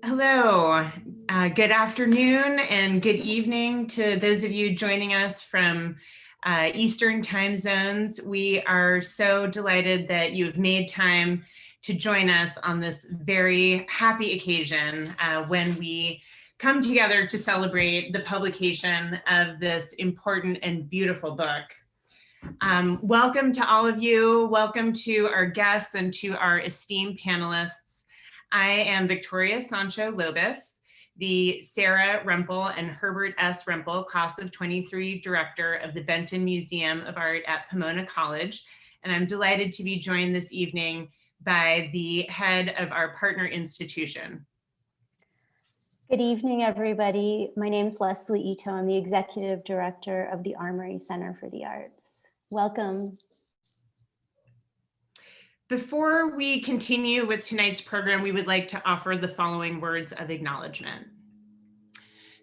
Hello, good afternoon and good evening to those of you joining us from Eastern time zones. We are so delighted that you have made time to join us on this very happy occasion when we come together to celebrate the publication of this important and beautiful book. Welcome to all of you. Welcome to our guests and to our esteemed panelists. I am Victoria Sancho Lobos, the Sarah Rempel and Herbert S. Rempel Class of 23 Director of the Benton Museum of Art at Pomona College. And I'm delighted to be joined this evening by the head of our partner institution. Good evening, everybody. My name is Leslie Ito. I'm the Executive Director of the Armory Center for the Arts. Welcome. Before we continue with tonight's program, we would like to offer the following words of acknowledgement.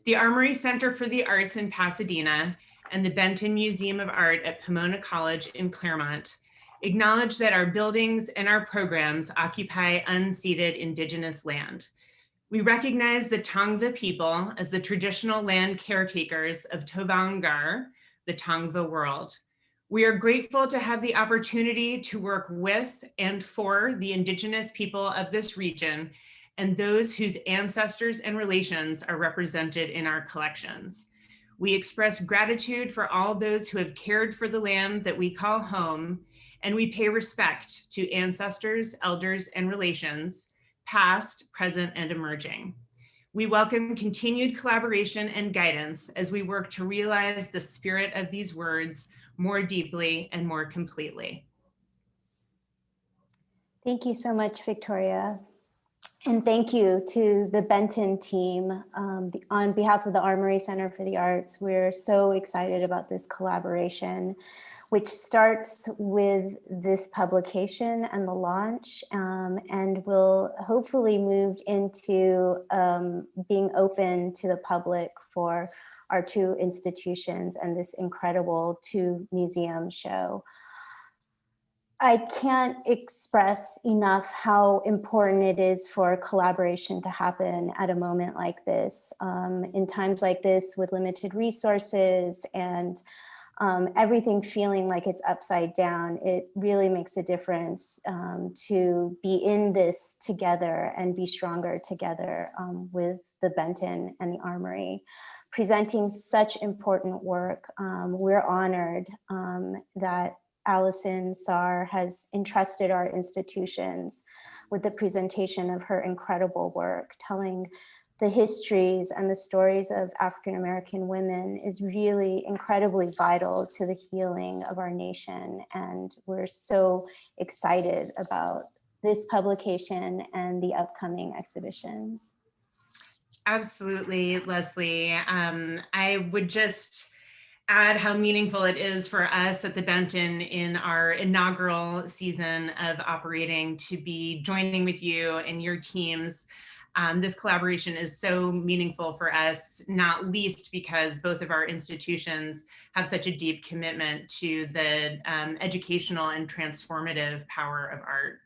The Armory Center for the Arts in Pasadena and the Benton Museum of Art at Pomona College in Claremont acknowledge that our buildings and our programs occupy unceded Indigenous land. We recognize the Tongva people as the traditional land caretakers of Tovaangar, the Tongva world. We are grateful to have the opportunity to work with and for the Indigenous people of this region and those whose ancestors and relations are represented in our collections. We express gratitude for all those who have cared for the land that we call home, and we pay respect to ancestors, elders, and relations, past, present, and emerging. We welcome continued collaboration and guidance as we work to realize the spirit of these words more deeply and more completely. Thank you so much, Victoria. And thank you to the Benton team. On behalf of the Armory Center for the Arts, we're so excited about this collaboration, which starts with this publication and the launch, and will hopefully move into being open to the public for our two institutions and this incredible two-museum show. I can't express enough how important it is for collaboration to happen at a moment like this. In times like this with limited resources and everything feeling like it's upside down, it really makes a difference to be in this together and be stronger together with the Benton and the Armory. Presenting such important work, we're honored that Allison Saar has entrusted our institutions with the presentation of her incredible work. Telling the histories and the stories of African-American women is really incredibly vital to the healing of our nation. And we're so excited about this publication and the upcoming exhibitions. Absolutely, Leslie. I would just add how meaningful it is for us at the Benton in our inaugural season of operating to be joining with you and your teams. This collaboration is so meaningful for us, not least because both of our institutions have such a deep commitment to the educational and transformative power of art.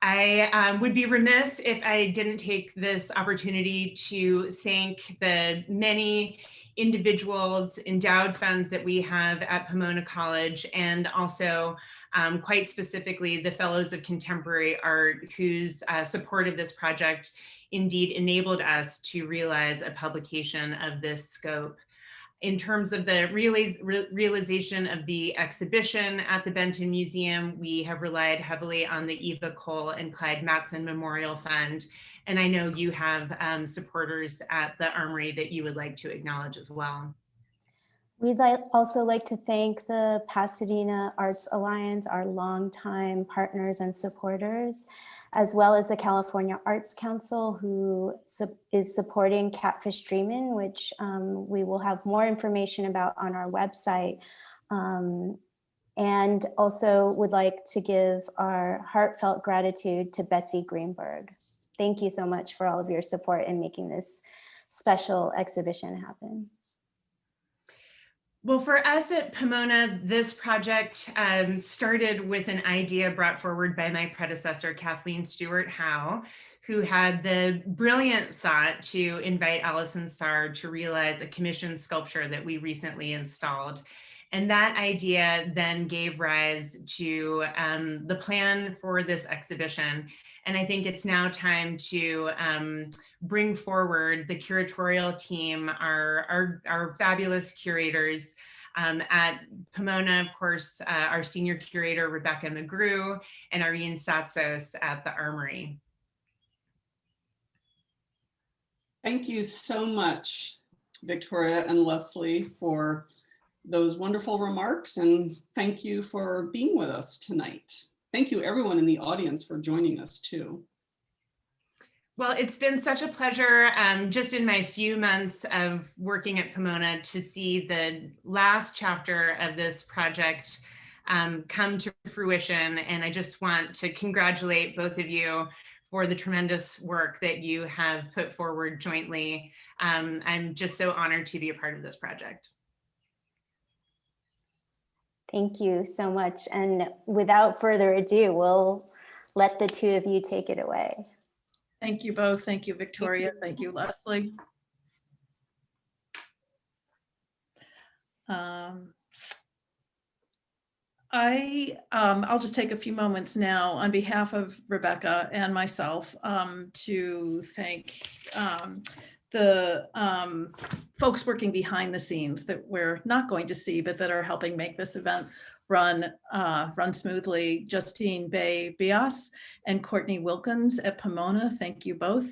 I would be remiss if I didn't take this opportunity to thank the many individuals, endowed funds that we have at Pomona College, and also quite specifically the Fellows of Contemporary Art, whose support of this project indeed enabled us to realize a publication of this scope. In terms of the realization of the exhibition at the Benton Museum, we have relied heavily on the Eva Cole and Clyde Matson Memorial Fund. And I know you have supporters at the Armory that you would like to acknowledge as well. We'd also like to thank the Pasadena Arts Alliance, our longtime partners and supporters, as well as the California Arts Council, who is supporting Catfish Dreamin', which we will have more information about on our website. And also would like to give our heartfelt gratitude to Betsy Greenberg. Thank you so much for all of your support in making this special exhibition happen. Well, for us at Pomona, this project started with an idea brought forward by my predecessor, Kathleen Stewart Howe, who had the brilliant thought to invite Allison Saar to realize a commissioned sculpture that we recently installed. And that idea then gave rise to the plan for this exhibition. And I think it's now time to bring forward the curatorial team, our fabulous curators, at Pomona, of course, our senior curator, Rebecca McGrew, and Irene Satsos at the Armory. Thank you so much, Victoria and Leslie, for those wonderful remarks, and thank you for being with us tonight. Thank you everyone in the audience for joining us too. Well, it's been such a pleasure just in my few months of working at Pomona to see the last chapter of this project come to fruition. And I just want to congratulate both of you for the tremendous work that you have put forward jointly. I'm just so honored to be a part of this project. Thank you so much. And without further ado, we'll let the two of you take it away. Thank you both. Thank you, Victoria. Thank you, Leslie. I'll just take a few moments now on behalf of Rebecca and myself to thank the folks working behind the scenes that we're not going to see, but that are helping make this event run smoothly. Justine Bay-Bias and Courtney Wilkins at Pomona, thank you both.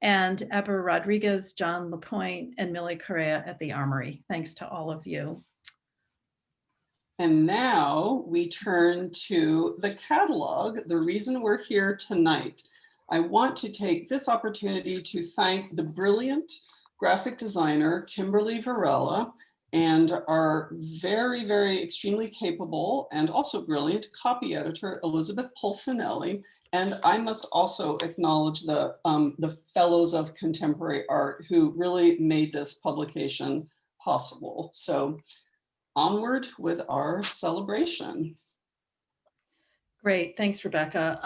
And Eber Rodriguez, John Lapointe, and Millie Correa at the Armory. Thanks to all of you. And now we turn to the catalog, the reason we're here tonight. I want to take this opportunity to thank the brilliant graphic designer, Kimberly Varela, and our very, very extremely capable and also brilliant copy editor, Elizabeth Polsinelli. And I must also acknowledge the Fellows of Contemporary Art who really made this publication possible. So onward with our celebration. Great, thanks, Rebecca.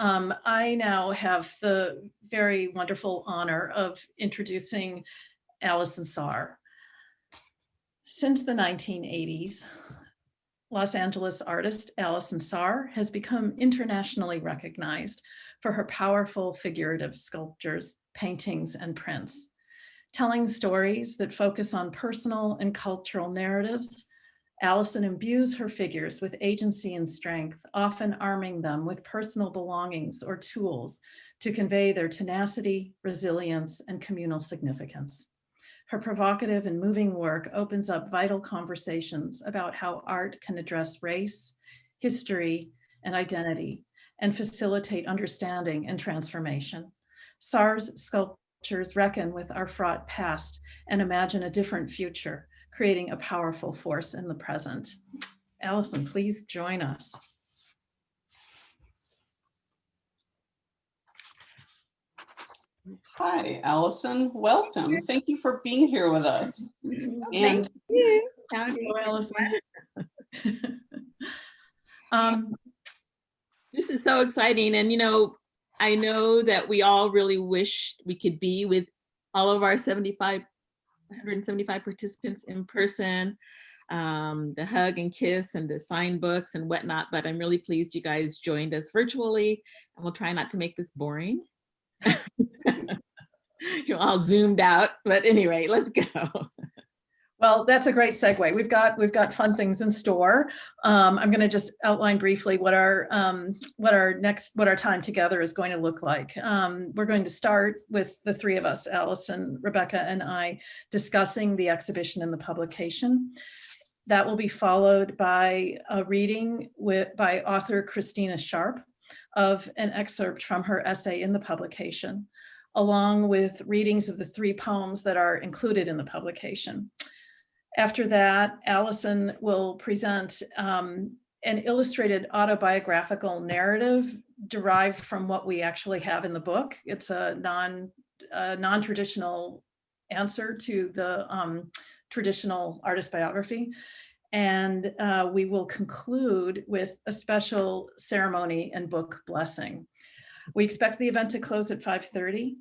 I now have the very wonderful honor of introducing Allison Saar. Since the 1980s, Los Angeles artist Allison Saar has become internationally recognized for her powerful figurative sculptures, paintings, and prints. Telling stories that focus on personal and cultural narratives, Allison imbues her figures with agency and strength, often arming them with personal belongings or tools to convey their tenacity, resilience, and communal significance. Her provocative and moving work opens up vital conversations about how art can address race, history, and identity, and facilitate understanding and transformation. Saar's sculptures reckon with our fraught past and imagine a different future, creating a powerful force in the present. Allison, please join us. Hi, Allison, welcome. Thank you for being here with us. And thank you. Hello, Allison. This is so exciting. And, you know, I know that we all really wish we could be with all of our 175 participants in person, the hug and kiss and the sign books and whatnot, but I'm really pleased you guys joined us virtually, and we'll try not to make this boring. You're all zoomed out, but anyway, let's go. Well, that's a great segue. We've got fun things in store. I'm going to just outline briefly what our time together is going to look like. We're going to start with the three of us, Allison, Rebecca, and I, discussing the exhibition and the publication. That will be followed by a reading by author Christina Sharp of an excerpt from her essay in the publication, along with readings of the 3 poems that are included in the publication. After that, Allison will present an illustrated autobiographical narrative derived from what we actually have in the book. It's a non-traditional answer to the traditional artist biography. And we will conclude with a special ceremony and book blessing. We expect the event to close at 5:30.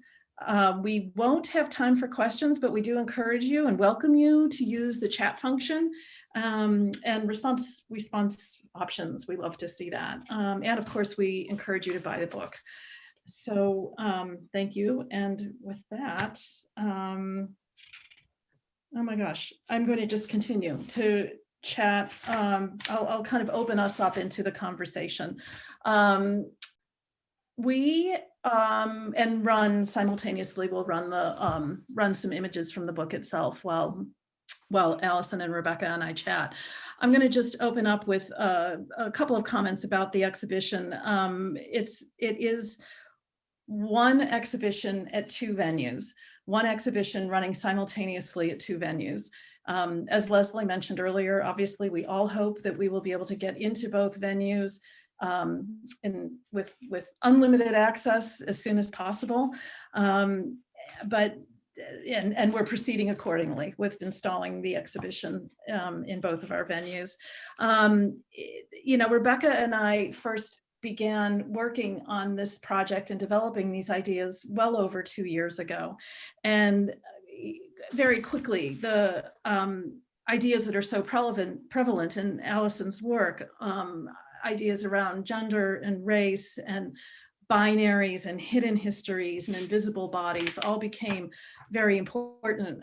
We won't have time for questions, but we do encourage you and welcome you to use the chat function and response options. We love to see that. And of course, we encourage you to buy the book. So thank you. And with that, oh my gosh, I'm going to just continue to chat. I'll kind of open us up into the conversation. We and run simultaneously, we'll run the run some images from the book itself while Allison and Rebecca and I chat. I'm going to just open up with a couple of comments about the exhibition. It is one exhibition at two venues, one exhibition running simultaneously at two venues. As Leslie mentioned earlier, obviously we all hope that we will be able to get into both venues and with unlimited access as soon as possible. But we're proceeding accordingly with installing the exhibition in both of our venues. You know, Rebecca and I first began working on this project and developing these ideas well over 2 years ago. And very quickly, the ideas that are so prevalent in Allison's work, ideas around gender and race and binaries and hidden histories and invisible bodies all became very important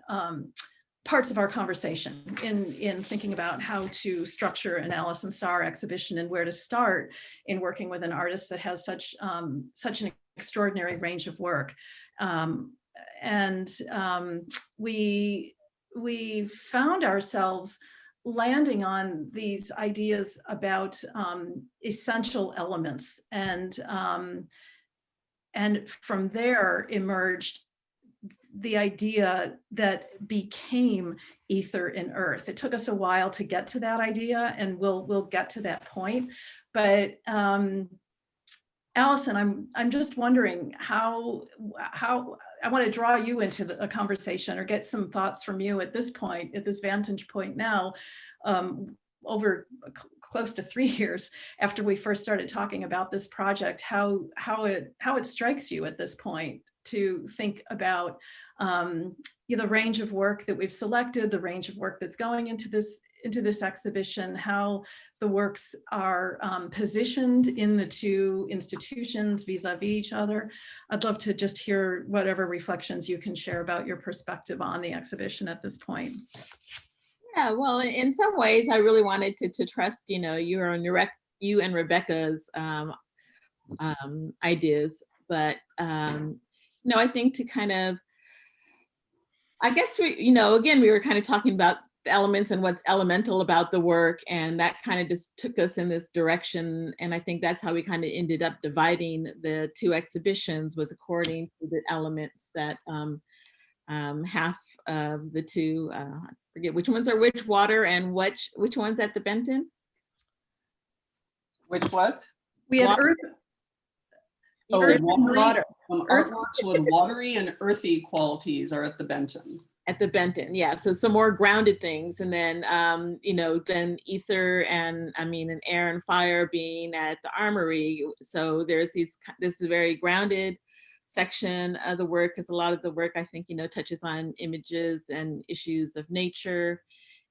parts of our conversation in thinking about how to structure an Allison Saar exhibition and where to start in working with an artist that has such an extraordinary range of work. We found ourselves landing on these ideas about essential elements, and from there emerged the idea that became Ether in Earth. It took us a while to get to that idea, and we'll get to that point. But Allison, I'm just wondering how I want to draw you into a conversation or get some thoughts from you at this point, at this vantage point now, over close to 3 years after we first started talking about this project, how it strikes you at this point to think about the range of work that we've selected, the range of work that's going into this exhibition, how the works are positioned in the two institutions vis-a-vis each other. I'd love to just hear whatever reflections you can share about your perspective on the exhibition at this point. Yeah, well, in some ways, I really wanted to trust, you and Rebecca's ideas, but I think to kind of, I guess again, we were kind of talking about the elements and what's elemental about the work, and that kind of just took us in this direction. And I think that's how we kind of ended up dividing the two exhibitions, was according to the elements that half of the two, I forget which ones are which water and which one's at the Benton? Which what? We had Water. Earth. Oh, Earth and water. Artworks with watery and earthy qualities are at the Benton. At the Benton, yeah. So some more grounded things, and then then ether and and air and fire being at the Armory. So there's this very grounded section of the work, because a lot of the work, I think, touches on images and issues of nature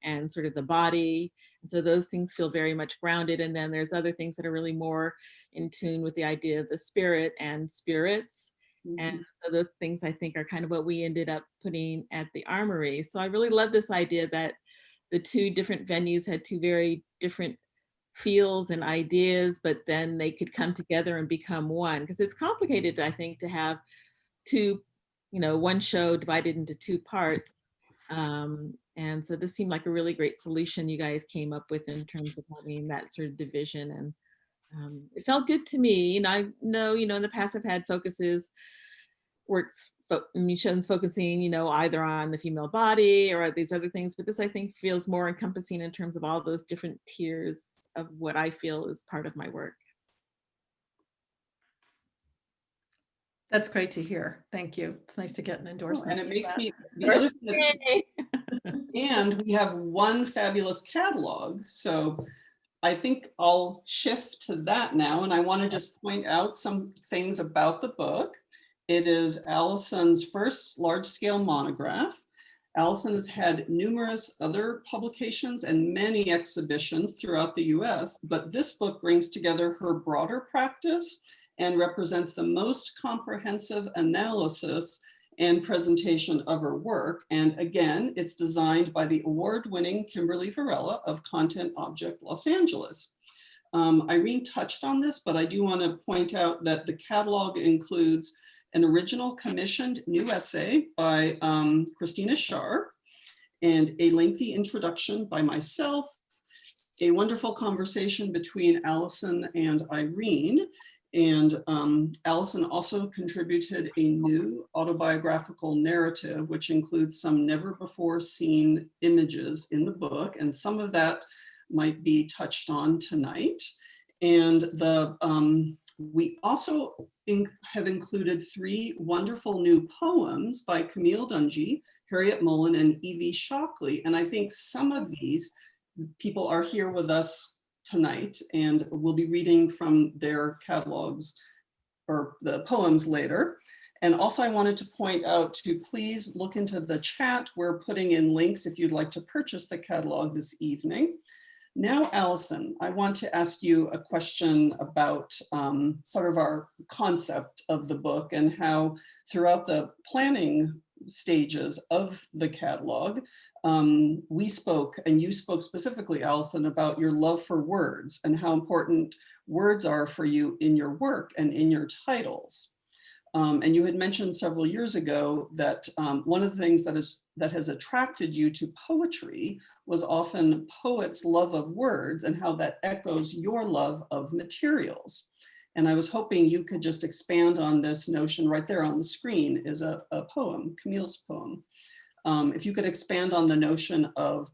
and sort of the body. And so those things feel very much grounded. And then there's other things that are really more in tune with the idea of the spirit and spirits. Mm-hmm. And so those things, I think, are kind of what we ended up putting at the Armory. So I really love this idea that the two different venues had two very different feels and ideas, but then they could come together and become one, because it's complicated, I think, to have two, one show divided into two parts. And so this seemed like a really great solution you guys came up with in terms of having that sort of division. And it felt good to me. I know, in the past I've had shows focusing, either on the female body or these other things, but this, I think, feels more encompassing in terms of all those different tiers of what I feel is part of my work. That's great to hear. Thank you. It's nice to get an endorsement. And it makes me, the other thing, and we have one fabulous catalog. So I think I'll shift to that now, and I want to just point out some things about the book. It is Allison's first large-scale monograph. Allison has had numerous other publications and many exhibitions throughout the US, but this book brings together her broader practice and represents the most comprehensive analysis and presentation of her work. And again, it's designed by the award-winning Kimberly Varela of Content Object Los Angeles. Irene touched on this, but I do want to point out that the catalog includes an original commissioned new essay by Christina Schar, and a lengthy introduction by myself, a wonderful conversation between Allison and Irene. And Allison also contributed a new autobiographical narrative, which includes some never before seen images in the book. And some of that might be touched on tonight. And we also have included 3 wonderful new poems by Camille Dungy, Harriet Mullen, and Evie Shockley. And I think some of these people are here with us tonight, and we'll be reading from their catalogs or the poems later. And also I wanted to point out to please look into the chat. We're putting in links if you'd like to purchase the catalog this evening. Now, Allison, I want to ask you a question about sort of our concept of the book and how throughout the planning stages of the catalog, we spoke, and you spoke specifically, Allison, about your love for words and how important words are for you in your work and in your titles. And you had mentioned several years ago that one of the things that has attracted you to poetry was often poets' love of words and how that echoes your love of materials. And I was hoping you could just expand on this notion. Right there on the screen is a poem, Camille's poem. If you could expand on the notion of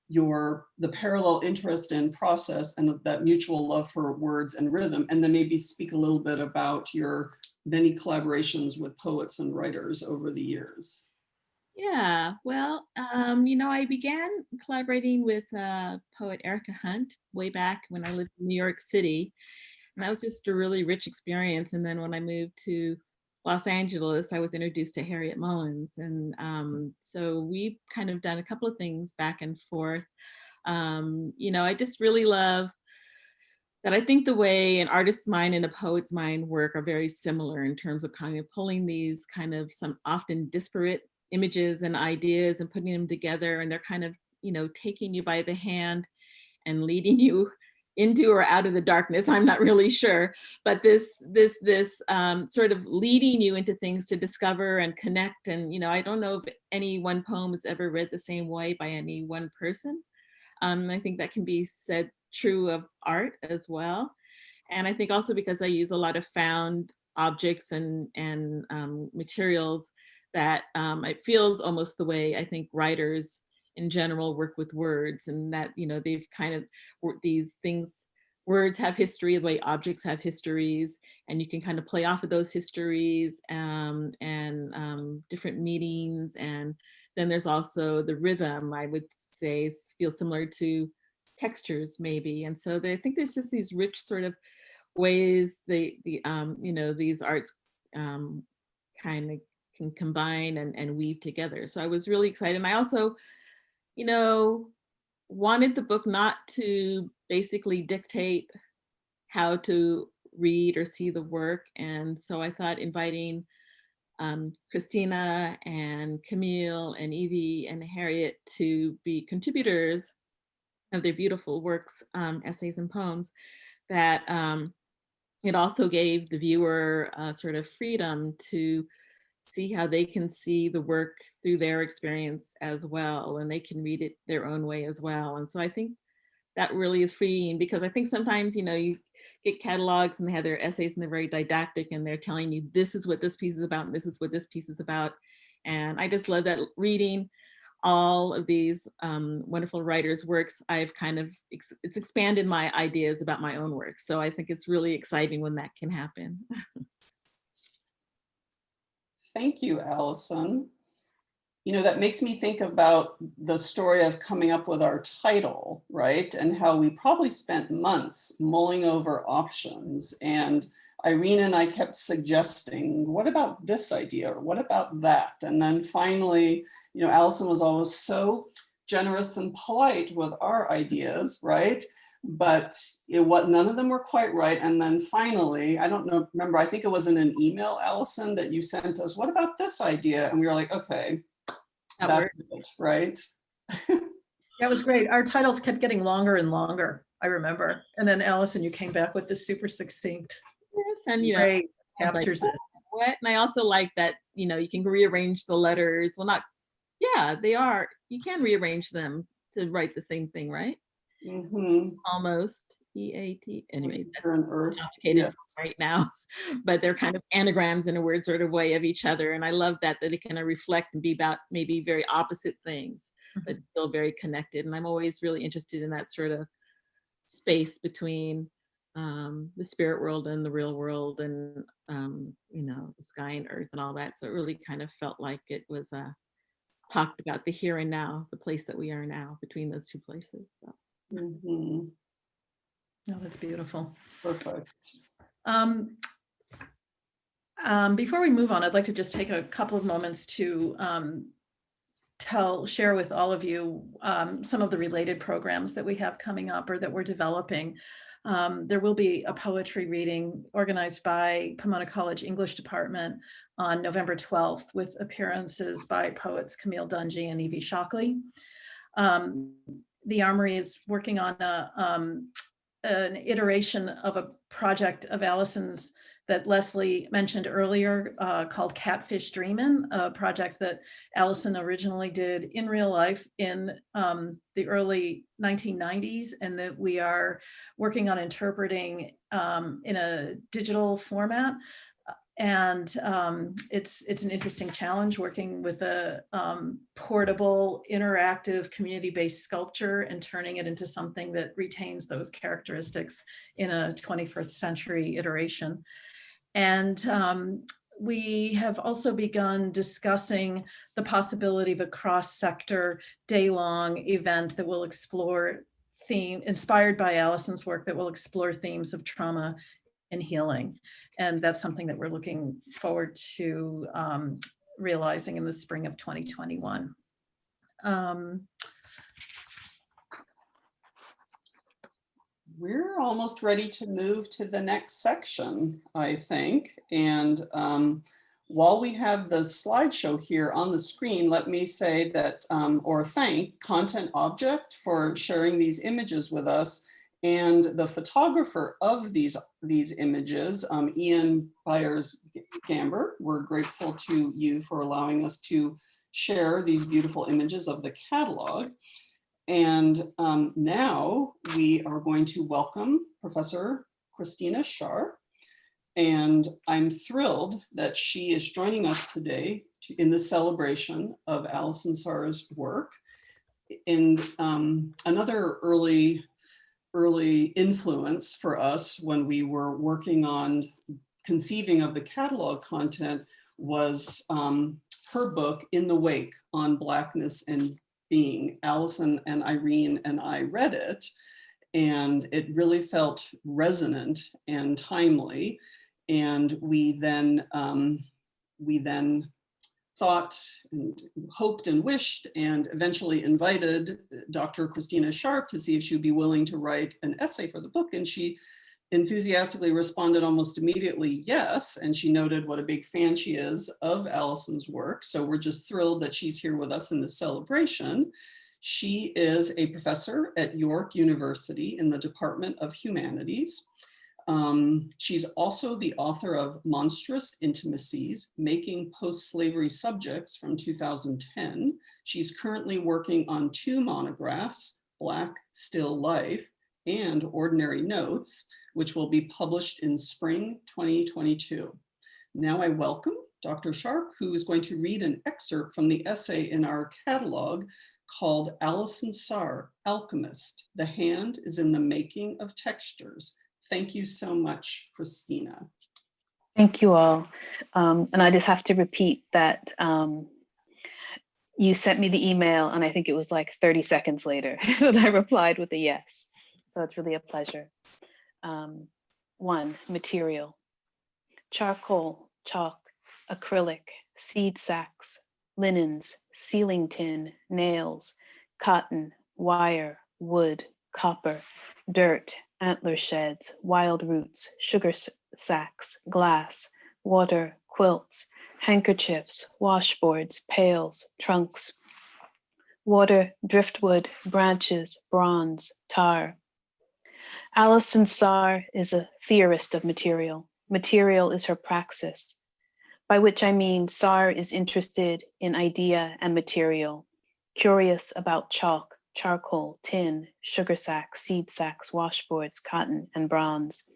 the parallel interest in process and that mutual love for words and rhythm, and then maybe speak a little bit about your many collaborations with poets and writers over the years. Yeah, well, I began collaborating with poet Erica Hunt way back when I lived in New York City. And that was just a really rich experience. And then when I moved to Los Angeles, I was introduced to Harriet Mullins. And so we've kind of done a couple of things back and forth. I just really love that I think the way an artist's mind and a poet's mind work are very similar in terms of kind of pulling these kind of some often disparate images and ideas and putting them together, and they're kind of, taking you by the hand and leading you into or out of the darkness. I'm not really sure, but this sort of leading you into things to discover and connect. And, I don't know if any one poem is ever read the same way by any one person. I think that can be said true of art as well. And I think also because I use a lot of found objects and materials, that it feels almost the way I think writers in general work with words, and that, they've kind of, these things, words have history the way objects have histories, and you can kind of play off of those histories and different meanings. And then there's also the rhythm, I would say, feels similar to textures maybe. And so I think there's just these rich sort of ways these arts kind of can combine and weave together. So I was really excited. And I also, wanted the book not to basically dictate how to read or see the work. And so I thought inviting Christina and Camille and Evie and Harriet to be contributors of their beautiful works, essays and poems, that it also gave the viewer sort of freedom to see how they can see the work through their experience as well, and they can read it their own way as well. And so I think that really is freeing, because I think sometimes, you get catalogs and they have their essays and they're very didactic and they're telling you this is what this piece is about and this is what this piece is about. And I just love that reading all of these wonderful writers' works, I've kind of, it's expanded my ideas about my own work. So I think it's really exciting when that can happen. Thank you, Allison. you know, that makes me think about the story of coming up with our title, right? And how we probably spent months mulling over options. And Irene and I kept suggesting, what about this idea? Or what about that? And then finally, you know, Allison was always so generous and polite with our ideas, right? But none of them were quite right. And then finally, I don't know, remember, I think it was in an email, Allison, that you sent us, what about this idea? And we were like, okay, that's it, right? That was great. Our titles kept getting longer and longer, I remember. And then Allison, you came back with this super succinct, Yes, and you know, great, I was like, captures it. what? And I also like that, you know, you can rearrange the letters. Well, not, yeah, they are. You can rearrange them to write the same thing, right? Mm-hmm. Almost. EAT. Anyway, that's Earth. complicated Yes. right now, but they're kind of anagrams in a weird sort of way of each other. And I love that they kind of reflect and be about maybe very opposite things, but still very connected. And I'm always really interested in that sort of space between the spirit world and the real world, and you know, the sky and earth and all that. So it really kind of felt like it was talked about the here and now, the place that we are now between those two places. So. Mm-hmm. Oh, that's beautiful. Perfect. Before we move on, I'd like to just take a couple of moments to share with all of you some of the related programs that we have coming up or that we're developing. There will be a poetry reading organized by Pomona College English Department on November 12th with appearances by poets Camille Dungy and Evie Shockley. The Armory is working on an iteration of a project of Allison's that Leslie mentioned earlier called Catfish Dreamin', a project that Allison originally did in real life in the early 1990s, and that we are working on interpreting in a digital format. And it's an interesting challenge working with a portable, interactive, community-based sculpture and turning it into something that retains those characteristics in a 21st century iteration. And we have also begun discussing the possibility of a cross-sector day-long event that will explore inspired by Allison's work, that will explore themes of trauma and healing. And that's something that we're looking forward to realizing in the spring of 2021. We're almost ready to move to the next section, I think. And while we have the slideshow here on the screen, let me say that, or thank Content Object for sharing these images with us, and the photographer of these images, Ian Byers-Gamber. We're grateful to you for allowing us to share these beautiful images of the catalog. And now we are going to welcome Professor Christina Sharp. And I'm thrilled that she is joining us today in the celebration of Allison Saar's work. And another early influence for us when we were working on conceiving of the catalog content was her book, In the Wake, on Blackness and Being. Allison and Irene and I read it, and it really felt resonant and timely. And we then thought and hoped and wished and eventually invited Dr. Christina Sharp to see if she would be willing to write an essay for the book. And she enthusiastically responded almost immediately, yes. And she noted what a big fan she is of Allison's work. So we're just thrilled that she's here with us in this celebration. She is a professor at York University in the Department of Humanities. She's also the author of Monstrous Intimacies, Making Post-Slavery Subjects from 2010. She's currently working on 2 monographs, Black Still Life and Ordinary Notes, which will be published in spring 2022. Now I welcome Dr. Sharp, who is going to read an excerpt from the essay in our catalog called Allison Saar, Alchemist. The Hand is in the Making of Textures. Thank you so much, Christina. Thank you all. And I just have to repeat that you sent me the email, and I think it was like 30 seconds later that I replied with a yes. So it's really a pleasure. 1, material. Charcoal, chalk, acrylic, seed sacks, linens, ceiling tin, nails, cotton, wire, wood, copper, dirt, antler sheds, wild roots, sugar sacks, glass, water, quilts, handkerchiefs, washboards, pails, trunks, water, driftwood, branches, bronze, tar. Alison Saar is a theorist of material. Material is her praxis, by which I mean Saar is interested in idea and material, curious about chalk, charcoal, tin, sugar sacks, seed sacks, washboards, cotton, and bronze.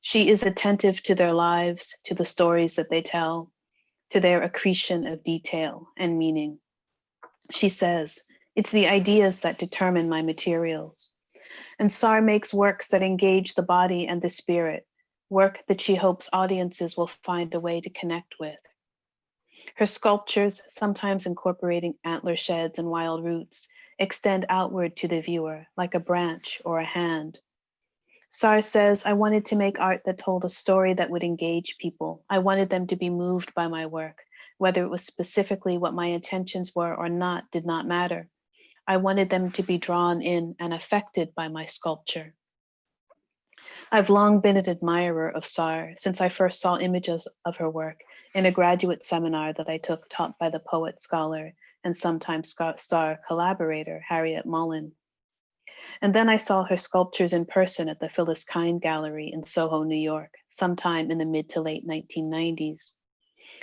She is attentive to their lives, to the stories that they tell, to their accretion of detail and meaning. She says, it's the ideas that determine my materials. And Saar makes works that engage the body and the spirit, work that she hopes audiences will find a way to connect with. Her sculptures, sometimes incorporating antler sheds and wild roots, extend outward to the viewer, like a branch or a hand. Saar says, I wanted to make art that told a story that would engage people. I wanted them to be moved by my work, whether it was specifically what my intentions were or not did not matter. I wanted them to be drawn in and affected by my sculpture. I've long been an admirer of Saar since I first saw images of her work in a graduate seminar that I took taught by the poet, scholar, and sometimes Saar collaborator, Harriet Mullen. And then I saw her sculptures in person at the Phyllis Kind Gallery in Soho, New York, sometime in the mid to late 1990s.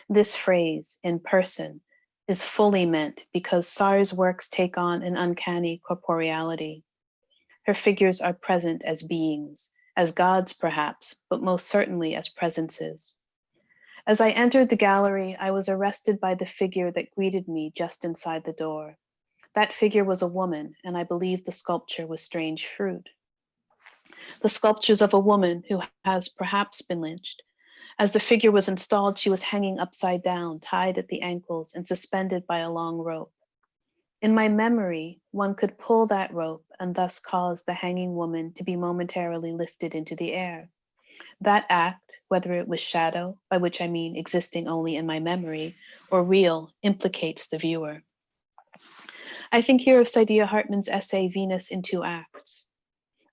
This phrase, in person, is fully meant because Saar's works take on an uncanny corporeality. Her figures are present as beings, as gods perhaps, but most certainly as presences. As I entered the gallery, I was arrested by the figure that greeted me just inside the door. That figure was a woman, and I believe the sculpture was Strange Fruit. The sculptures of a woman who has perhaps been lynched. As the figure was installed, she was hanging upside down, tied at the ankles and suspended by a long rope. In my memory, one could pull that rope and thus cause the hanging woman to be momentarily lifted into the air. That act, whether it was shadow, by which I mean existing only in my memory, or real, implicates the viewer. I think here of Saidiya Hartman's essay, Venus in Two Acts.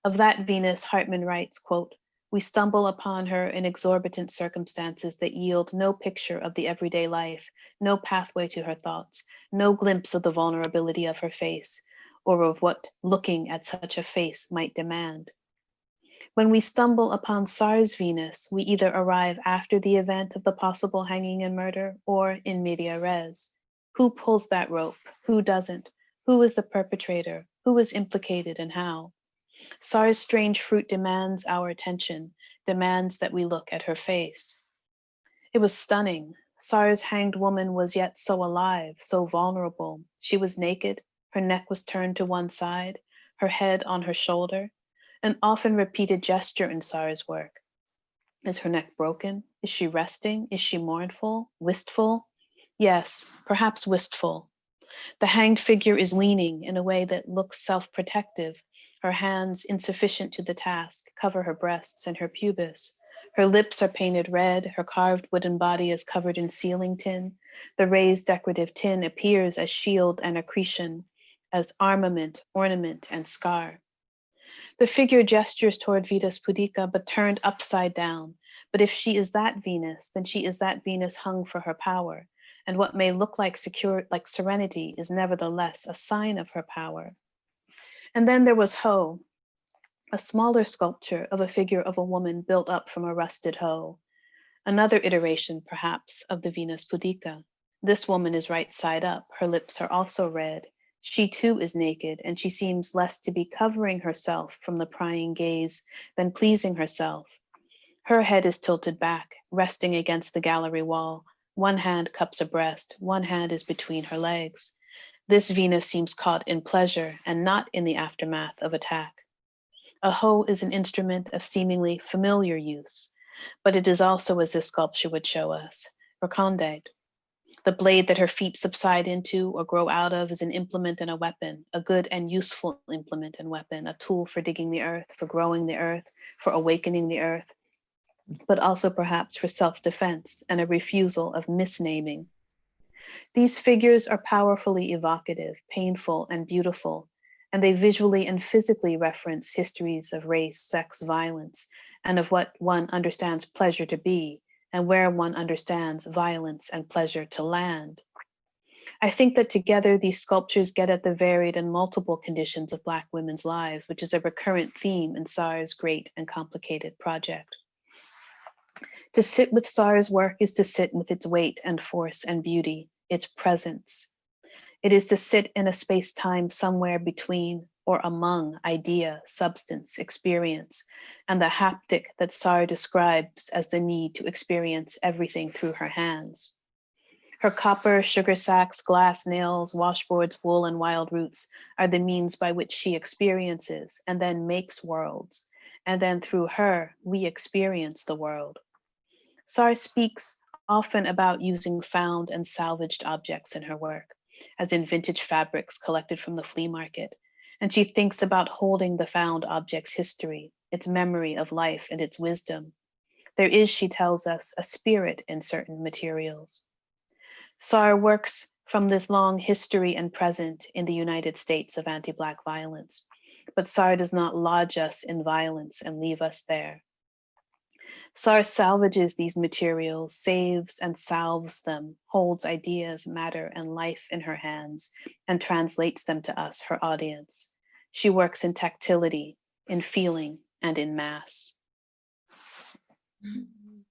Of that Venus, Hartman writes, quote, we stumble upon her in exorbitant circumstances that yield no picture of the everyday life, no pathway to her thoughts, no glimpse of the vulnerability of her face, or of what looking at such a face might demand. When we stumble upon Saar's Venus, we either arrive after the event of the possible hanging and murder, or in media res. Who pulls that rope? Who doesn't? Who is the perpetrator? Who is implicated and how? Saar's Strange Fruit demands our attention, demands that we look at her face. It was stunning. Saar's hanged woman was yet so alive, so vulnerable. She was naked, her neck was turned to one side, her head on her shoulder, an often repeated gesture in Saar's work. Is her neck broken? Is she resting? Is she mournful? Wistful? Yes, perhaps wistful. The hanged figure is leaning in a way that looks self-protective. Her hands, insufficient to the task, cover her breasts and her pubis. Her lips are painted red, her carved wooden body is covered in ceiling tin. The raised decorative tin appears as shield and accretion, as armament, ornament, and scar. The figure gestures toward Venus Pudica, but turned upside down. But if she is that Venus, then she is that Venus hung for her power. And what may look like serenity is nevertheless a sign of her power. And then there was Hoe, a smaller sculpture of a figure of a woman built up from a rusted hoe. Another iteration, perhaps, of the Venus Pudica. This woman is right side up. Her lips are also red. She too is naked, and she seems less to be covering herself from the prying gaze than pleasing herself. Her head is tilted back, resting against the gallery wall. One hand cups a breast, one hand is between her legs. This Venus seems caught in pleasure and not in the aftermath of attack. A hoe is an instrument of seemingly familiar use, but it is also, as this sculpture would show us, recondite. The blade that her feet subside into or grow out of is an implement and a weapon, a good and useful implement and weapon, a tool for digging the earth, for growing the earth, for awakening the earth, but also perhaps for self-defense and a refusal of misnaming. These figures are powerfully evocative, painful, and beautiful, and they visually and physically reference histories of race, sex, violence, and of what one understands pleasure to be, and where one understands violence and pleasure to land. I think that together these sculptures get at the varied and multiple conditions of Black women's lives, which is a recurrent theme in SAR's great and complicated project. To sit with SAR's work is to sit with its weight and force and beauty, its presence. It is to sit in a space-time somewhere between or among idea, substance, experience, and the haptic that SAR describes as the need to experience everything through her hands. Her copper, sugar sacks, glass nails, washboards, wool, and wild roots are the means by which she experiences and then makes worlds. And then through her, we experience the world. SAR speaks often about using found and salvaged objects in her work, as in vintage fabrics collected from the flea market. And she thinks about holding the found object's history, its memory of life and its wisdom. There is, she tells us, a spirit in certain materials. SAR works from this long history and present in the United States of anti-Black violence, but SAR does not lodge us in violence and leave us there. SAR salvages these materials, saves and salves them, holds ideas, matter, and life in her hands, and translates them to us, her audience. She works in tactility, in feeling, and in mass.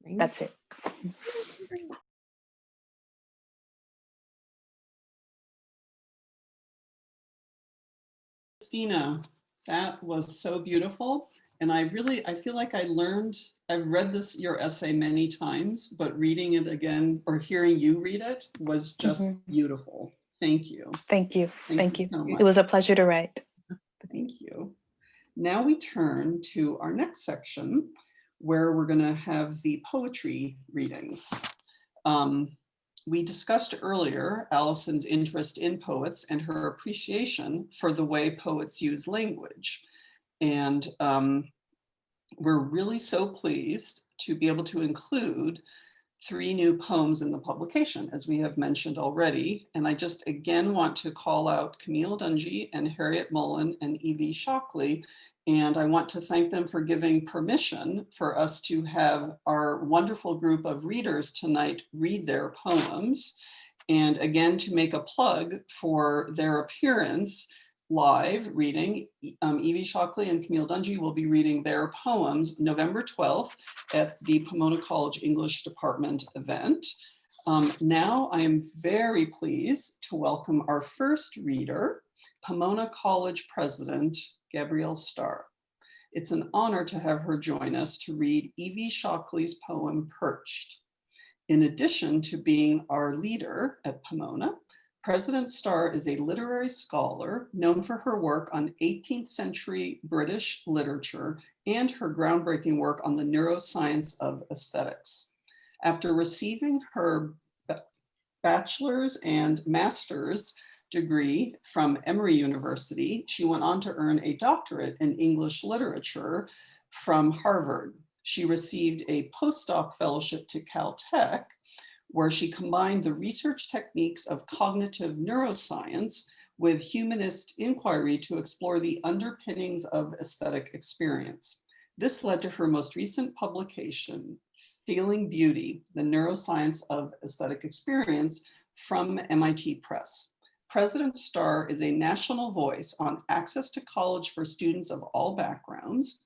That's it. Christina, that was so beautiful. And I feel like I've read your essay many times, but reading it again or hearing you read it was just beautiful. Thank you. Thank you. Thank you so much. It was a pleasure to write. Thank you. Now we turn to our next section where we're going to have the poetry readings. We discussed earlier Allison's interest in poets and her appreciation for the way poets use language. And we're really so pleased to be able to include 3 new poems in the publication, as we have mentioned already. And I just again want to call out Camille Dungy and Harriet Mullen and Evie Shockley. And I want to thank them for giving permission for us to have our wonderful group of readers tonight read their poems. And again, to make a plug for their appearance live reading, Evie Shockley and Camille Dungy will be reading their poems November 12th at the Pomona College English Department event. Now I am very pleased to welcome our first reader, Pomona College President, Gabrielle Starr. It's an honor to have her join us to read Evie Shockley's poem, Perched. In addition to being our leader at Pomona, President Starr is a literary scholar known for her work on 18th century British literature and her groundbreaking work on the neuroscience of aesthetics. After receiving her bachelor's and master's degree from Emory University, she went on to earn a doctorate in English literature from Harvard. She received a postdoc fellowship to Caltech, where she combined the research techniques of cognitive neuroscience with humanist inquiry to explore the underpinnings of aesthetic experience. This led to her most recent publication, Feeling Beauty, the Neuroscience of Aesthetic Experience, from MIT Press. President Starr is a national voice on access to college for students of all backgrounds,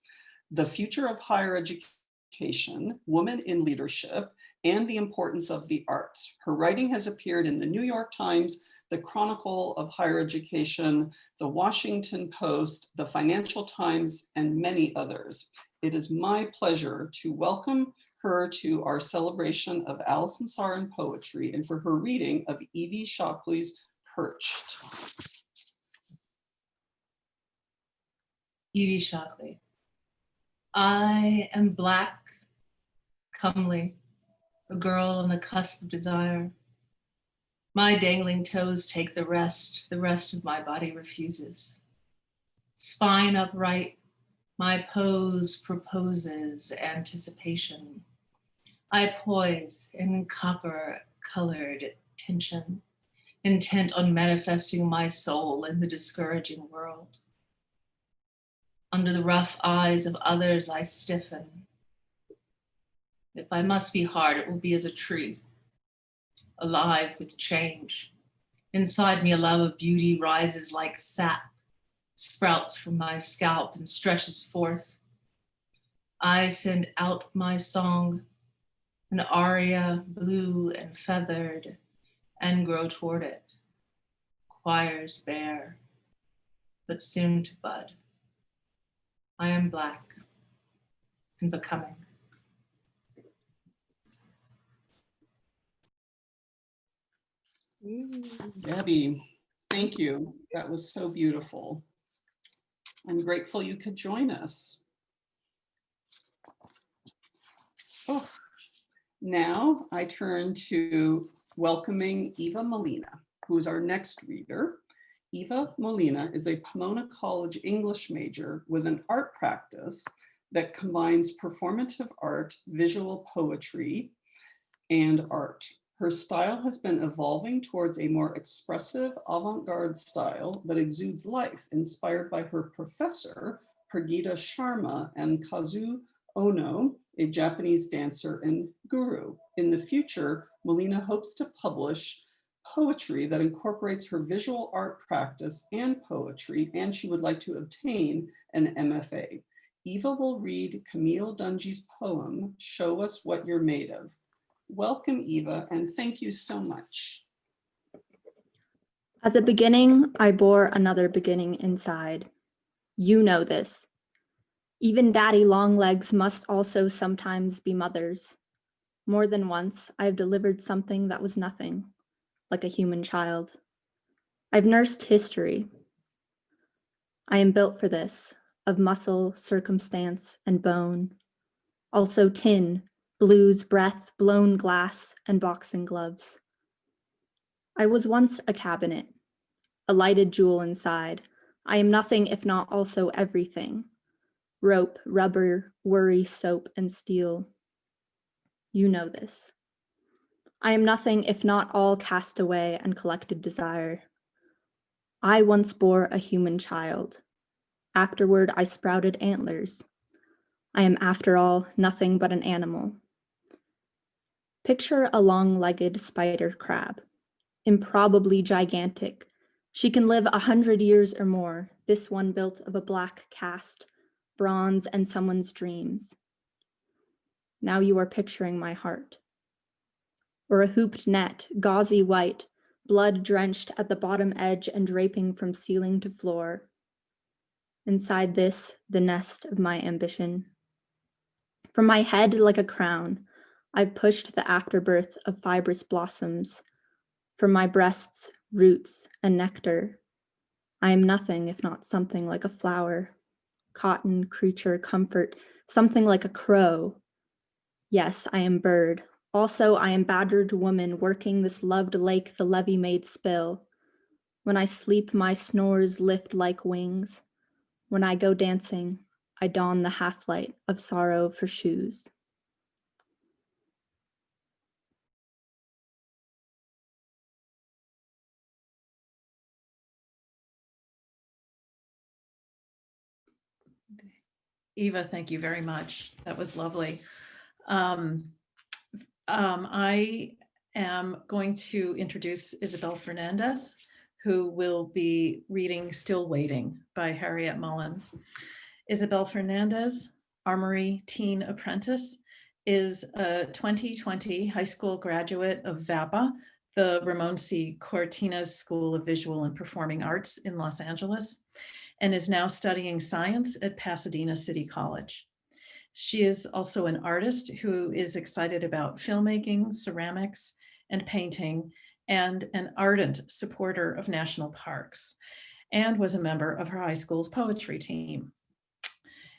the future of higher education, women in leadership, and the importance of the arts. Her writing has appeared in the New York Times, the Chronicle of Higher Education, the Washington Post, the Financial Times, and many others. It is my pleasure to welcome her to our celebration of Allison Sarr in poetry and for her reading of Evie Shockley's Perched. Evie Shockley. I am black, comely, a girl on the cusp of desire. My dangling toes take the rest of my body refuses. Spine upright, my pose proposes anticipation. I poise in copper-colored tension, intent on manifesting my soul in the discouraging world. Under the rough eyes of others, I stiffen. If I must be hard, it will be as a tree, alive with change. Inside me, a love of beauty rises like sap, sprouts from my scalp and stretches forth. I send out my song, an aria blue and feathered, and grow toward it. Choirs bare, but soon to bud. I am black and becoming. Debbie, thank you. That was so beautiful. I'm grateful you could join us. Oh, now I turn to welcoming Eva Molina, who is our next reader. Eva Molina is a Pomona College English major with an art practice that combines performative art, visual poetry, and art. Her style has been evolving towards a more expressive avant-garde style that exudes life, inspired by her professor, Pragita Sharma, and Kazu Ono, a Japanese dancer and guru. In the future, Molina hopes to publish poetry that incorporates her visual art practice and poetry, and she would like to obtain an MFA. Eva will read Camille Dungy's poem, Show Us What You're Made Of. Welcome, Eva, and thank you so much. As a beginning, I bore another beginning inside. You know this. Even daddy long legs must also sometimes be mothers. More than once, I have delivered something that was nothing, like a human child. I've nursed history. I am built for this, of muscle, circumstance, and bone. Also tin, blues, breath, blown glass, and boxing gloves. I was once a cabinet, a lighted jewel inside. I am nothing if not also everything. Rope, rubber, worry, soap, and steel. You know this. I am nothing if not all cast away and collected desire. I once bore a human child. Afterward, I sprouted antlers. I am, after all, nothing but an animal. Picture a long-legged spider crab, improbably gigantic. She can live 100 years or more, this one built of a black cast, bronze, and someone's dreams. Now you are picturing my heart. Or a hooped net, gauzy white, blood-drenched at the bottom edge and draping from ceiling to floor. Inside this, the nest of my ambition. From my head like a crown, I've pushed the afterbirth of fibrous blossoms. From my breasts, roots, and nectar. I am nothing if not something like a flower. Cotton, creature, comfort, something like a crow. Yes, I am bird. Also, I am battered woman working this loved lake the levee made spill. When I sleep, my snores lift like wings. When I go dancing, I don the half-light of sorrow for shoes. Eva, thank you very much. That was lovely. I am going to introduce Isabel Fernandez, who will be reading Still Waiting by Harriet Mullen. Isabel Fernandez, Armory Teen Apprentice, is a 2020 high school graduate of VAPA, the Ramon C. Cortines School of Visual and Performing Arts in Los Angeles, and is now studying science at Pasadena City College. She is also an artist who is excited about filmmaking, ceramics, and painting, and an ardent supporter of national parks, and was a member of her high school's poetry team.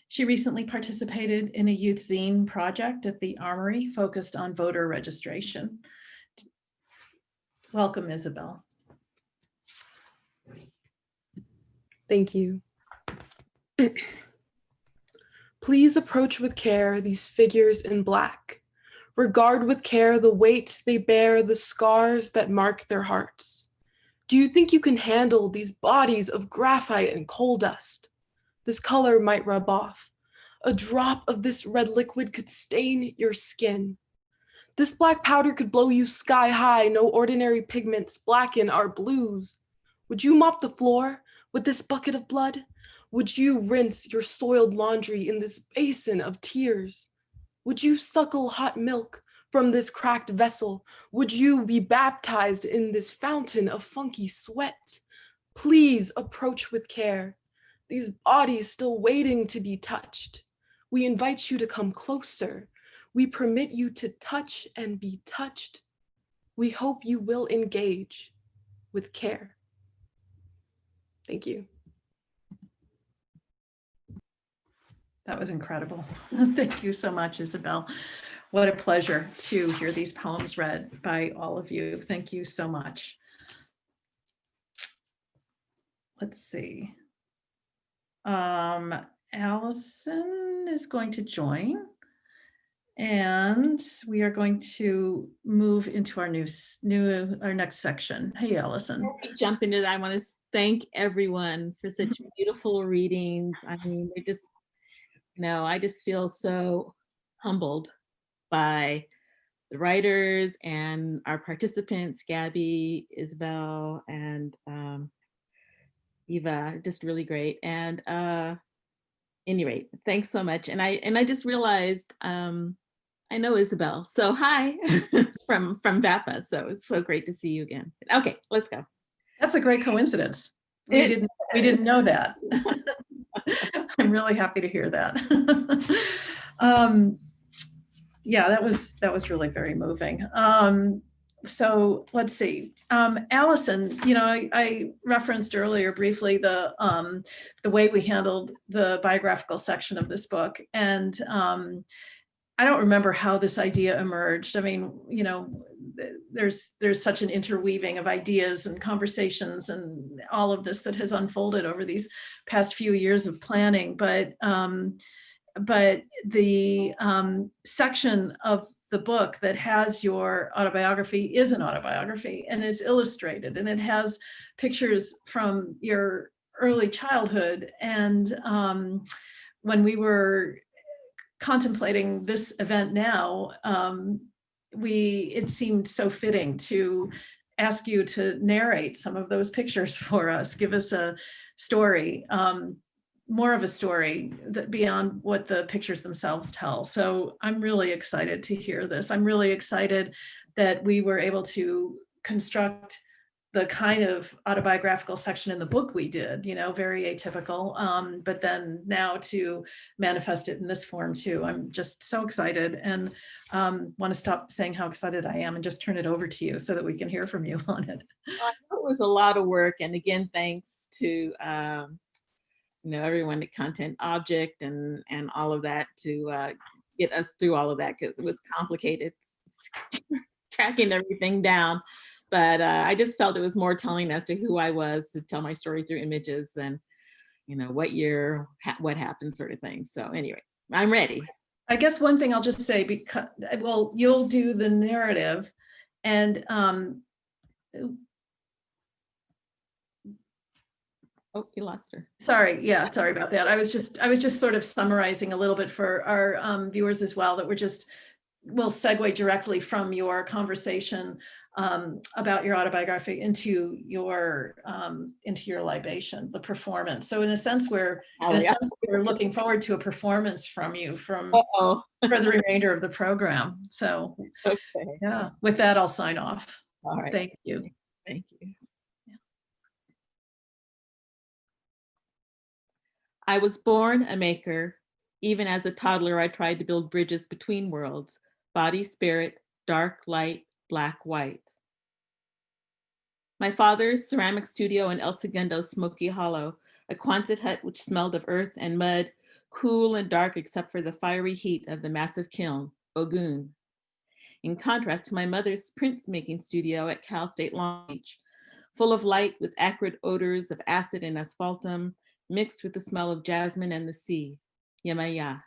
She recently participated in a youth zine project at the Armory focused on voter registration. Welcome, Isabel. Thank you. Please approach with care these figures in black. Regard with care the weight they bear, the scars that mark their hearts. Do you think you can handle these bodies of graphite and coal dust? This color might rub off. A drop of this red liquid could stain your skin. This black powder could blow you sky high. No ordinary pigments blacken our blues. Would you mop the floor with this bucket of blood? Would you rinse your soiled laundry in this basin of tears? Would you suckle hot milk from this cracked vessel? Would you be baptized in this fountain of funky sweat? Please approach with care. These bodies still waiting to be touched. We invite you to come closer. We permit you to touch and be touched. We hope you will engage with care. Thank you. That was incredible. Thank you so much, Isabel. What a pleasure to hear these poems read by all of you. Thank you so much. Let's see. Allison is going to join, and we are going to move into our our next section. Hey, Allison. Before we jump into that, I want to thank everyone for such beautiful readings. I mean, they're just, I just feel so humbled by the writers and our participants, Gabby, Isabel, and Eva, just really great. And anyway, thanks so much. And I just realized I know Isabel, so hi from VAPA. So it's so great to see you again. Okay, let's go. That's a great coincidence. We didn't know that. I'm really happy to hear that. Yeah, that was really very moving. So let's see. Allison, I referenced earlier briefly the way we handled the biographical section of this book, and I don't remember how this idea emerged. I mean, there's such an interweaving of ideas and conversations and all of this that has unfolded over these past few years of planning. But the section of the book that has your autobiography is an autobiography, and it's illustrated, and it has pictures from your early childhood. And when we were contemplating this event now, it seemed so fitting to ask you to narrate some of those pictures for us. Give us a story, more of a story that beyond what the pictures themselves tell. So I'm really excited to hear this. I'm really excited that we were able to construct the kind of autobiographical section in the book we did, very atypical, but then now to manifest it in this form too. I'm just so excited, and want to stop saying how excited I am and just turn it over to you so that we can hear from you on it. Well, it was a lot of work. And again, thanks to everyone at Content Object and all of that to get us through all of that, because it was complicated tracking everything down. But I just felt it was more telling as to who I was, to tell my story through images than, what year, what happened, sort of thing. So anyway, I'm ready. I guess one thing I'll just say, because, well, you'll do the narrative, and oh, you lost her. Sorry about that. I was just sort of summarizing a little bit for our viewers as well, that we'll segue directly from your conversation about your autobiography into your libation, the performance. So in a sense, we're looking forward to a performance from you for the remainder of the program. So okay. Yeah, with that, I'll sign off. All right. Thank you. Thank you. I was born a maker. Even as a toddler, I tried to build bridges between worlds, body, spirit, dark, light, black, white. My father's ceramic studio in El Segundo, Smoky Hollow, a Quonset hut which smelled of earth and mud, cool and dark except for the fiery heat of the massive kiln, Ogun. in contrast to my mother's printmaking studio at Cal State Long Beach, full of light with acrid odors of acid and asphaltum, mixed with the smell of jasmine and the sea. Yamaya.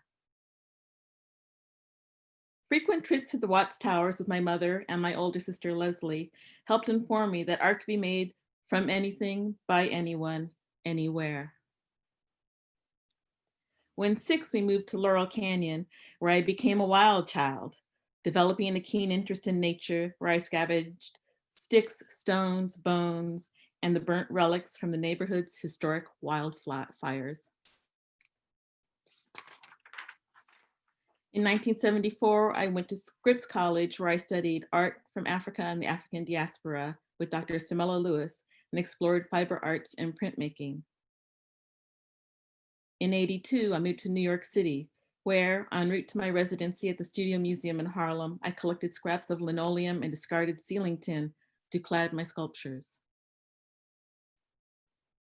Frequent trips to the Watts Towers with my mother and my older sister Leslie helped inform me that art could be made from anything, by anyone, anywhere. When 6, we moved to Laurel Canyon, where I became a wild child, developing a keen interest in nature, where I scavenged sticks, stones, bones, and the burnt relics from the neighborhood's historic wildfires. In 1974, I went to Scripps College, where I studied art from Africa and the African diaspora with Dr. Samela Lewis and explored fiber arts and printmaking. In '82, I moved to New York City, where, en route to my residency at the Studio Museum in Harlem, I collected scraps of linoleum and discarded ceiling tin to clad my sculptures.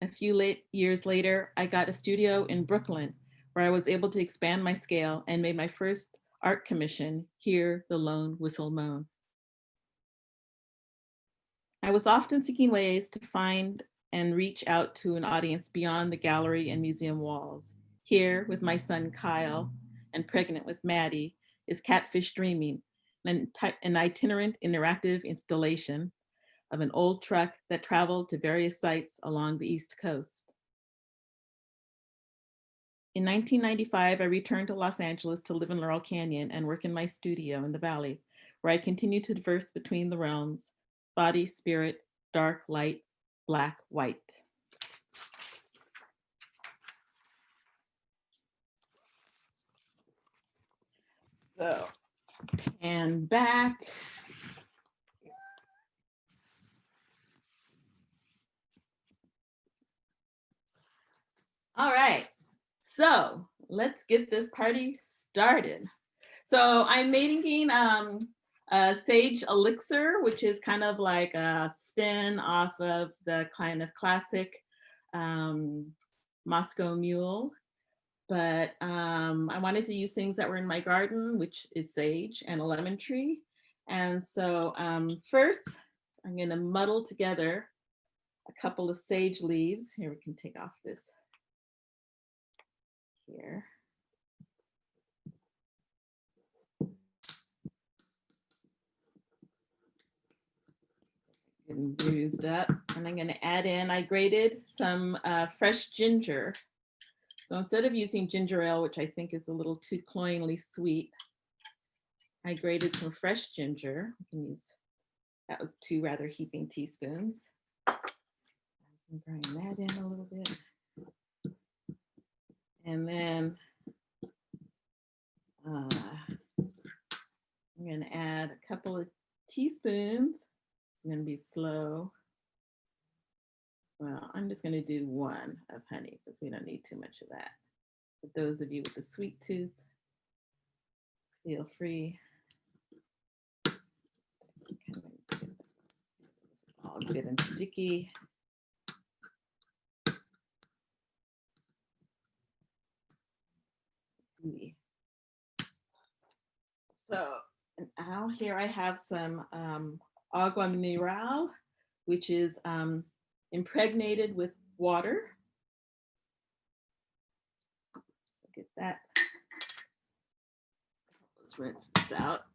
A few years later, I got a studio in Brooklyn, where I was able to expand my scale and made my first art commission, Hear the Lone Whistle Moan. I was often seeking ways to find and reach out to an audience beyond the gallery and museum walls. Here, with my son Kyle, and pregnant with Maddie, is Catfish Dreaming, an itinerant interactive installation of an old truck that traveled to various sites along the East Coast. In 1995, I returned to Los Angeles to live in Laurel Canyon and work in my studio in the Valley, where I continue to diverse between the realms, body, spirit, dark, light, black, white. So, and back. All right. So let's get this party started. So I'm making a sage elixir, which is kind of like a spin off of the kind of classic Moscow Mule. But I wanted to use things that were in my garden, which is sage and a lemon tree. And so first, I'm gonna muddle together a couple of sage leaves. Here, we can take off this here. Getting bruised up, and I'm gonna add in, I grated some fresh ginger. So instead of using ginger ale, which I think is a little too cloyingly sweet, I grated some fresh ginger. I can use, that was 2 rather heaping teaspoons. I can grind that in a little bit. And then I'm gonna add a couple of teaspoons. I'm gonna be slow. Well, I'm just gonna do 1 of honey because we don't need too much of that. But those of you with the sweet tooth, feel free. All good and sticky. So now here I have some agua mineral, which is impregnated with water. So get that. Let's rinse this out.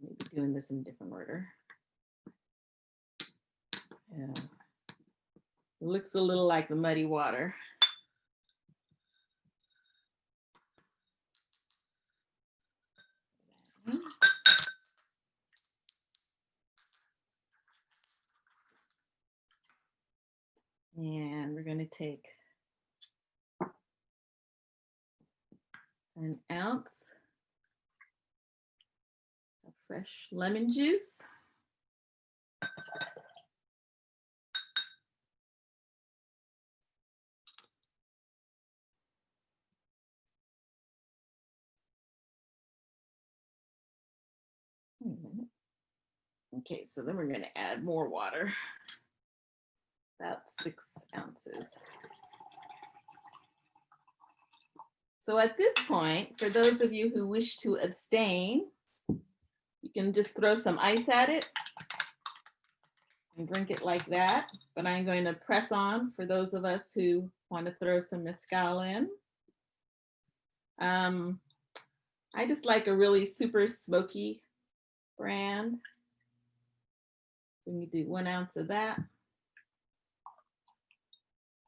Maybe doing this in a different order. Yeah. It looks a little like the muddy water. And we're going to take an ounce of fresh lemon juice. Okay, so then we're going to add more water, about 6 ounces. So at this point, for those of you who wish to abstain, you can just throw some ice at it and drink it like that. But I'm going to press on for those of us who want to throw some mezcal in. I just like a really super smoky brand. So we do 1 ounce of that,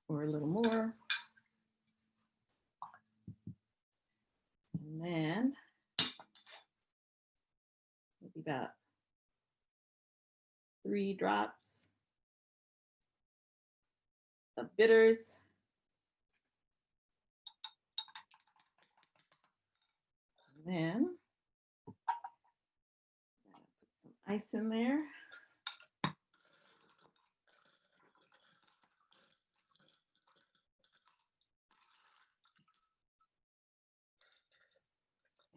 or a little more. And then maybe about 3 drops of bitters. And then put some ice in there.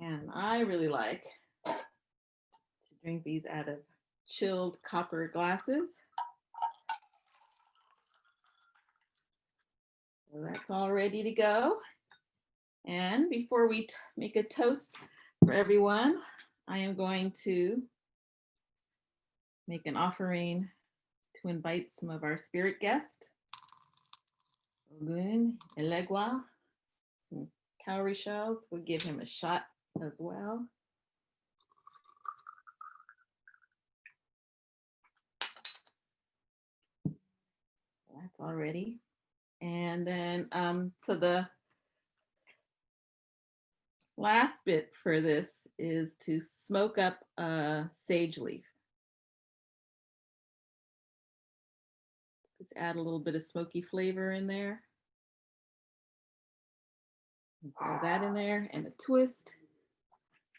And I really like to drink these out of chilled copper glasses. So that's all ready to go. And before we make a toast for everyone, I am going to make an offering to invite some of our spirit guests. Ogun, Elegua, some cowrie shells. We'll give him a shot as well. That's all ready. And then, so the last bit for this is to smoke up a sage leaf. Just add a little bit of smoky flavor in there. And throw that in there and a twist.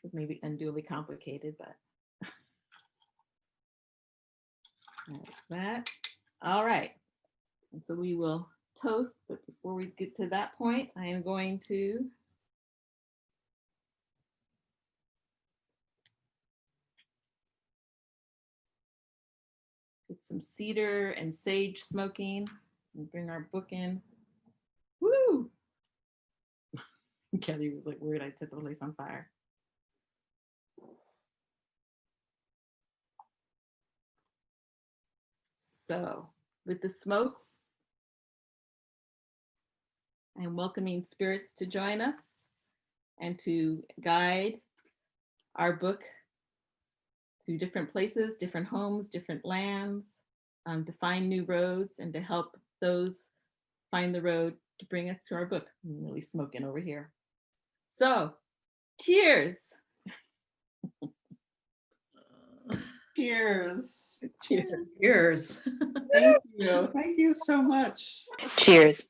It's maybe unduly complicated, but that's that. All right. And so we will toast, but before we get to that point, I am going to get some cedar and sage smoking and bring our book in. Woo! Kelly was like worried I'd set the place on fire. So with the smoke, I'm welcoming spirits to join us and to guide our book through different places, different homes, different lands, to find new roads and to help those find the road to bring us to our book. I'm really smoking over here. So, cheers. Cheers. Cheers. Years. Thank you. Thank you so much. Cheers.